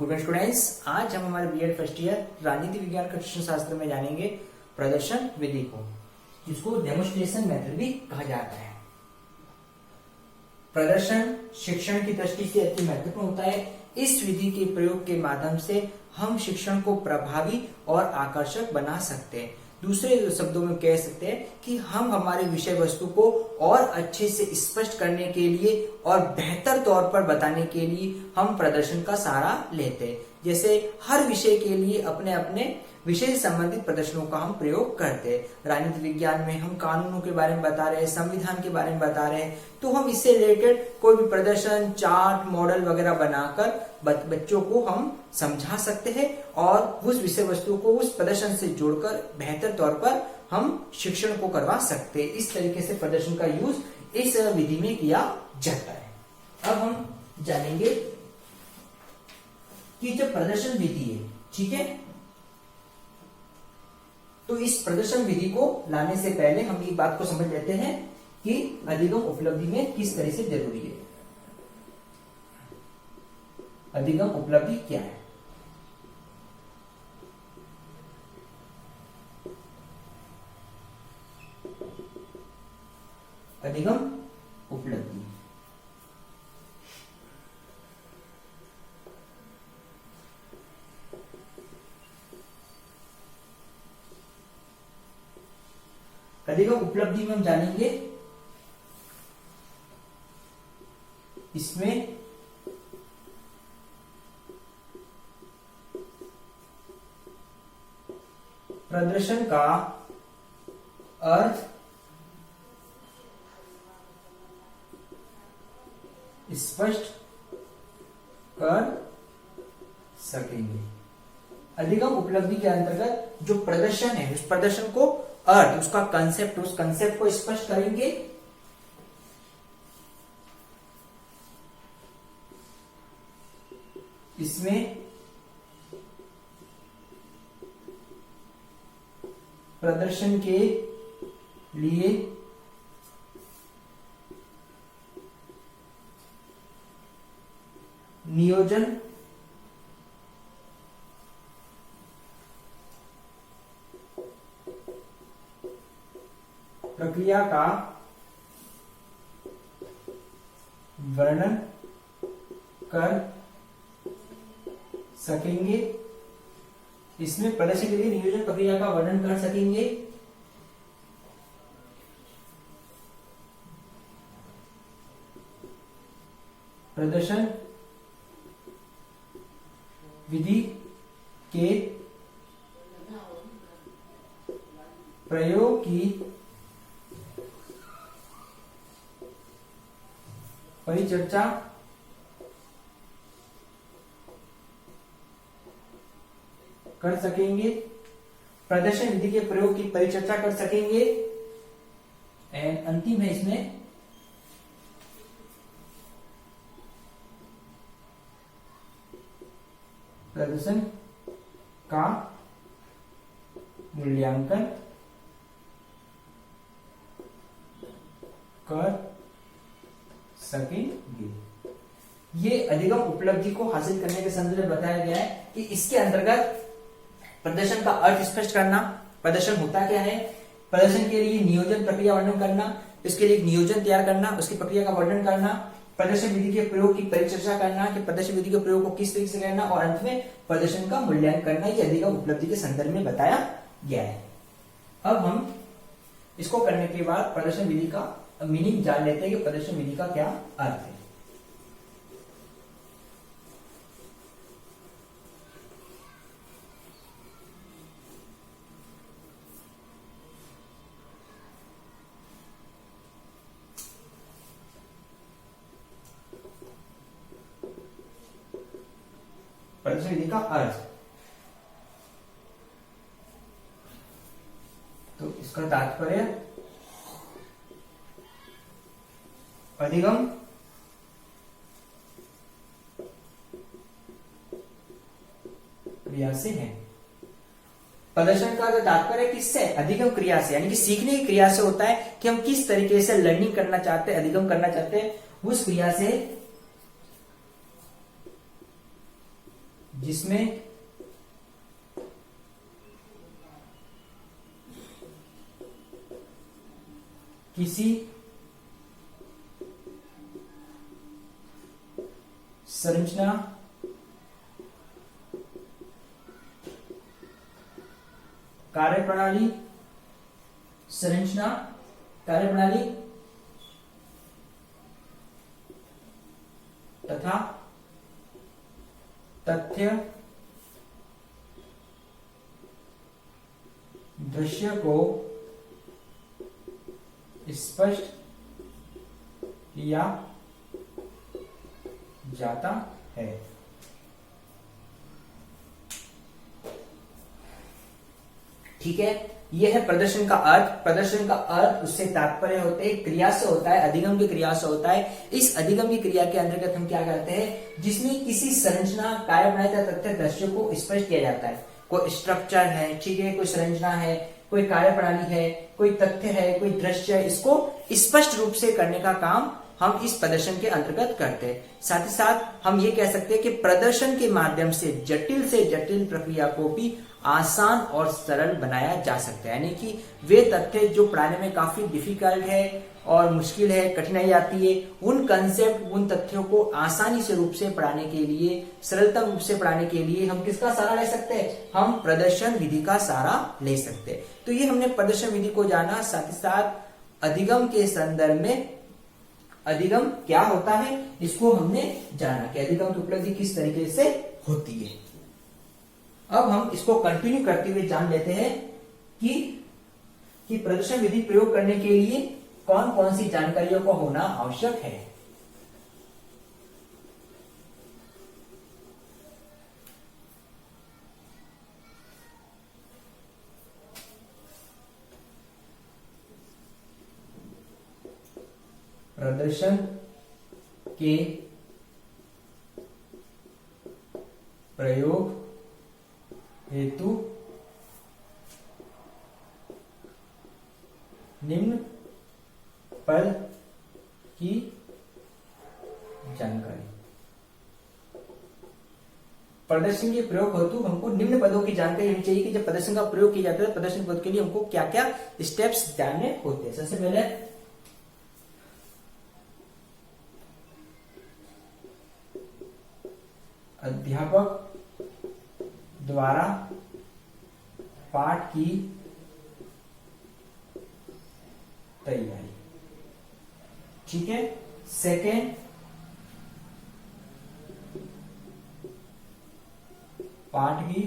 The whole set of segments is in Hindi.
गुड स्टूडेंट्स, आज हम हमारे बीएड फर्स्ट ईयर राजनीति विज्ञान का शिक्षण शास्त्र में जानेंगे प्रदर्शन विधि को, जिसको डेमोन्स्ट्रेशन मेथड भी कहा जाता है। प्रदर्शन शिक्षण की दृष्टि से अति महत्वपूर्ण होता है। इस विधि के प्रयोग के माध्यम से हम शिक्षण को प्रभावी और आकर्षक बना सकते हैं। दूसरे शब्दों में कह सकते हैं कि हम हमारे विषय वस्तु को और अच्छे से स्पष्ट करने के लिए और बेहतर तौर पर बताने के लिए हम प्रदर्शन का सहारा लेते हैं। जैसे हर विषय के लिए अपने अपने विषय से संबंधित प्रदर्शनों का हम प्रयोग करते हैं। राजनीति विज्ञान में हम कानूनों के बारे में बता रहे हैं, संविधान के बारे में बता रहे हैं, तो हम इससे रिलेटेड कोई भी प्रदर्शन, चार्ट, मॉडल वगैरह बनाकर बच्चों को हम समझा सकते हैं और उस विषय वस्तु को उस प्रदर्शन से जोड़कर बेहतर तौर पर हम शिक्षण को करवा सकते हैं। इस तरीके से प्रदर्शन का यूज इस विधि में किया जाता है। अब हम जानेंगे कि जब प्रदर्शन विधि है, ठीक है, तो इस प्रदर्शन विधि को लाने से पहले हम एक बात को समझ लेते हैं कि अधिगम उपलब्धि में किस तरह से जरूरी है। अधिगम उपलब्धि क्या है? अधिगम उपलब्धि अधिगम उपलब्धि में हम जानेंगे इसमें प्रदर्शन का अर्थ स्पष्ट कर सकेंगे। अधिगम उपलब्धि के अंतर्गत जो प्रदर्शन है, उस प्रदर्शन को अर्थ, उसका कंसेप्ट, उस कंसेप्ट को स्पष्ट करेंगे। इसमें प्रदर्शन के लिए नियोजन प्रक्रिया का वर्णन कर सकेंगे। इसमें प्रदर्शन के लिए नियोजन प्रक्रिया का वर्णन कर सकेंगे। प्रदर्शन विधि के प्रयोग की परिचर्चा कर सकेंगे। प्रदर्शन विधि के प्रयोग की परिचर्चा कर सकेंगे। एंड अंतिम है इसमें प्रदर्शन का मूल्यांकन कर सकेंगे। ये अधिगम उपलब्धि को हासिल करने के संदर्भ में बताया गया है कि इसके अंतर्गत प्रदर्शन का अर्थ स्पष्ट करना, प्रदर्शन होता क्या है, प्रदर्शन के लिए नियोजन प्रक्रिया वर्णन करना, इसके लिए नियोजन तैयार करना, उसकी प्रक्रिया का वर्णन करना, प्रदर्शन विधि के प्रयोग की परिचर्चा करना कि प्रदर्शन विधि के प्रयोग को किस तरीके से करना, और अंत में प्रदर्शन का मूल्यांकन करना। ये अधिगम उपलब्धि के संदर्भ में बताया गया है। अब हम इसको करने के बाद प्रदर्शन विधि का मीनिंग जान लेते हैं कि प्रदर्शन विधि का क्या अर्थ है। प्रदर्शन विधि का अर्थ, तो इसका तात्पर्य अधिगम क्रिया से है। प्रदर्शन का तात्पर्य किससे? अधिगम क्रिया से, यानी कि सीखने की क्रिया से होता है कि हम किस तरीके से लर्निंग करना चाहते हैं, अधिगम करना चाहते हैं, उस क्रिया से जिसमें किसी संरचना कार्यप्रणाली तथा तथ्य दृश्य को स्पष्ट किया जाता है। ठीक है, यह है प्रदर्शन का अर्थ। प्रदर्शन का अर्थ उससे तात्पर्य होते है क्रिया से होता है, अधिगम की क्रिया से होता है। इस अधिगम की क्रिया के अंतर्गत हम क्या करते हैं, जिसमें किसी संरचना कार्यप्रणाली तथा तथ्य दृश्य को स्पष्ट किया जाता है। कोई स्ट्रक्चर है, ठीक है, कोई संरचना है, कोई कार्यप्रणाली है, कोई तथ्य है, कोई दृश्य है, इसको स्पष्ट रूप से करने का काम हम इस प्रदर्शन के अंतर्गत करते हैं। साथ ही साथ हम ये कह सकते हैं कि प्रदर्शन के माध्यम से जटिल प्रक्रिया को भी आसान और सरल बनाया जा सकता है। यानी कि वे तथ्य जो पढ़ाने में काफी डिफिकल्ट है और मुश्किल है, कठिनाई आती है, उन कंसेप्ट, उन तथ्यों को आसानी से रूप से पढ़ाने के लिए, सरलतम रूप से पढ़ाने के लिए हम किसका सहारा ले सकते हैं, हम प्रदर्शन विधि का सहारा ले सकते हैं। तो ये हमने प्रदर्शन विधि को जाना। साथ ही साथ अधिगम के संदर्भ में अधिगम क्या होता है इसको हमने जाना कि अधिगम की उपलब्धि किस तरीके से होती है। अब हम इसको कंटिन्यू करते हुए जान लेते हैं कि प्रदर्शन विधि प्रयोग करने के लिए कौन कौन सी जानकारियों का होना आवश्यक है। प्रदर्शन के प्रयोग हेतु निम्न पद की जानकारी। प्रदर्शन के प्रयोग हेतु हमको निम्न पदों की जानकारी होनी चाहिए कि जब प्रदर्शन का प्रयोग किया जाता है प्रदर्शन पद के लिए हमको क्या क्या स्टेप्स जानने होते हैं। सबसे पहले अध्यापक द्वारा पाठ की तैयारी। ठीक है, सेकेंड पाठ की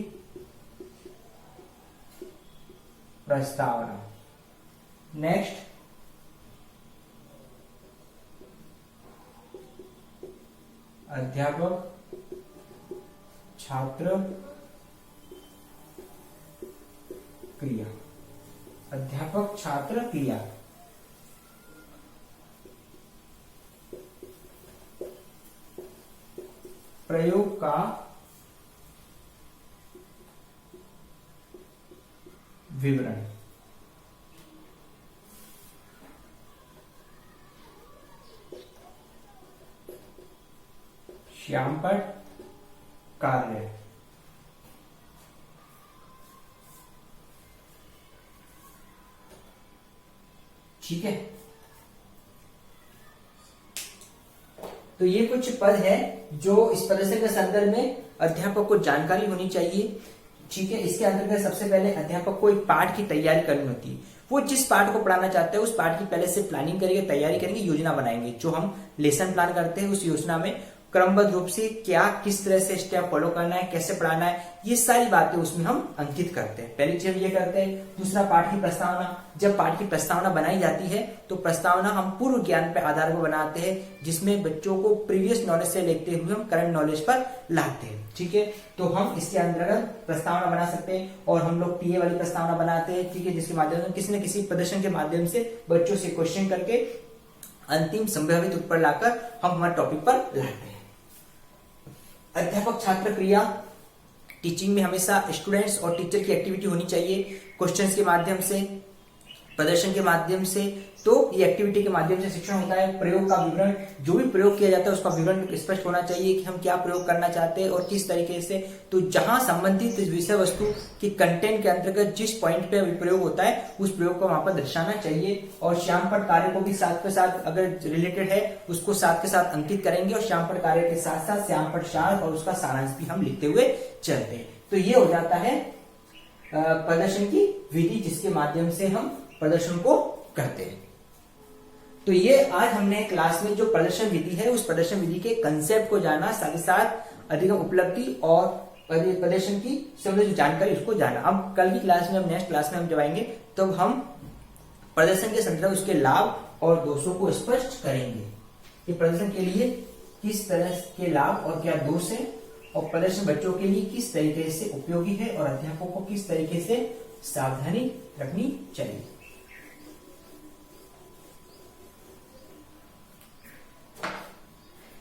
प्रस्तावना। नेक्स्ट अध्यापक छात्र क्रिया। अध्यापक छात्र क्रिया प्रयोग का विवरण। श्यामपट्ट कार्य। ठीक है, तो ये कुछ पद है जो इस प्रदर्शन के संदर्भ में अध्यापक को जानकारी होनी चाहिए। ठीक है, इसके अंतर्गत सबसे पहले अध्यापक को एक पाठ की तैयारी करनी होती है। वो जिस पाठ को पढ़ाना चाहते हैं उस पाठ की पहले से प्लानिंग करेंगे, तैयारी करेंगे, योजना बनाएंगे। जो हम लेसन प्लान करते हैं उस योजना में क्रमबद्ध रूप से क्या किस तरह से स्टेप फॉलो करना है, कैसे पढ़ाना है, ये सारी बातें उसमें हम अंकित करते हैं। पहली चीज ये करते हैं। दूसरा पाठ की प्रस्तावना। जब पाठ की प्रस्तावना बनाई जाती है तो प्रस्तावना हम पूर्व ज्ञान पर आधार पर बनाते हैं, जिसमें बच्चों को प्रीवियस नॉलेज से लेते हुए हम करंट नॉलेज पर लाते हैं। ठीक है, तो हम इसके अंतर्गत प्रस्तावना बना सकते हैं और हम लोग टीए वाली प्रस्तावना बनाते हैं। ठीक है, जिसके माध्यम से किसी न किसी प्रदर्शन के माध्यम से बच्चों से क्वेश्चन करके अंतिम संभावित उत्तर लाकर हम हमारे टॉपिक पर लाते हैं। अध्यापक छात्र क्रिया। टीचिंग में हमेशा स्टूडेंट्स और टीचर की एक्टिविटी होनी चाहिए। क्वेश्चंस के माध्यम से प्रदर्शन के माध्यम से, तो ये एक्टिविटी के माध्यम से शिक्षण होता है। प्रयोग का विवरण, जो भी प्रयोग किया जाता है उसका विवरण स्पष्ट होना चाहिए कि हम क्या प्रयोग करना चाहते हैं और किस तरीके से। तो जहां संबंधित विषय वस्तु की कंटेंट के अंतर्गत जिस पॉइंट पे प्रयोग होता है उस प्रयोग को वहां पर दर्शाना चाहिए। और श्यामपट कार्य को भी साथ के साथ, अगर रिलेटेड है उसको साथ के साथ अंकित करेंगे, और श्यामपट कार्य के साथ साथ श्यामपट सार और उसका सारांश भी हम लिखते हुए चलते हैं। तो ये हो जाता है प्रदर्शन की विधि, जिसके माध्यम से हम प्रदर्शन को करते हैं। तो ये आज हमने क्लास में जो प्रदर्शन विधि है उस प्रदर्शन विधि के कंसेप्ट को जाना, साथ ही साथ अधिगम उपलब्धि और प्रदर्शन की सब जो जानकारी उसको जाना। अब कल की क्लास में, हम नेक्स्ट क्लास में हम जब आएंगे तब हम प्रदर्शन के संदर्भ, उसके लाभ और दोषों को स्पष्ट करेंगे कि प्रदर्शन के लिए किस तरह के लाभ और क्या दोष है, और प्रदर्शन बच्चों के लिए किस तरीके से उपयोगी है, और अध्यापकों को किस तरीके से सावधानी रखनी चाहिए।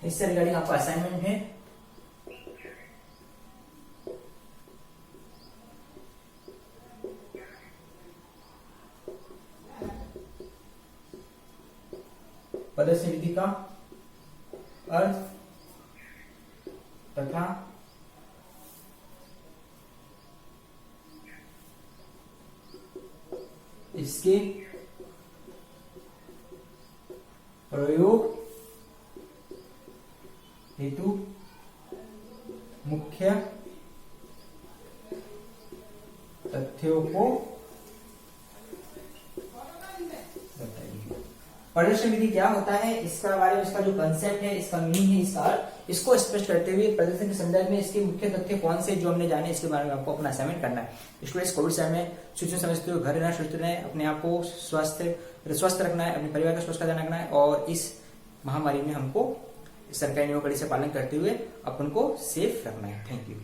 इससे रिगार्डिंग आपका असाइनमेंट है। प्रदर्शन विधि का अर्थ तथा इसके प्रयोग हेतु मुख्य तथ्यों को बताइए। प्रदर्शन विधि क्या होता है, इसका बारे में, इसका जो कंसेप्ट है, इसका मीनिंग है, इसका अर्थ, इसको स्पष्ट करते हुए प्रदर्शन के संदर्भ में इसके मुख्य तथ्य कौन से जो हमने जाने, इसके बारे में आपको अपना असाइनमेंट करना है। स्टूडेंट्स, कोविड समय में सूचना समझते हुए घर रहना, सुरक्षित रहना, अपने आप को स्वस्थ रखना है, अपने परिवार का स्वस्थ ध्यान रखना है, और इस महामारी में हमको सरकारी नियमों का कड़े से पालन करते हुए अपन को सेफ रखना है। Thank you.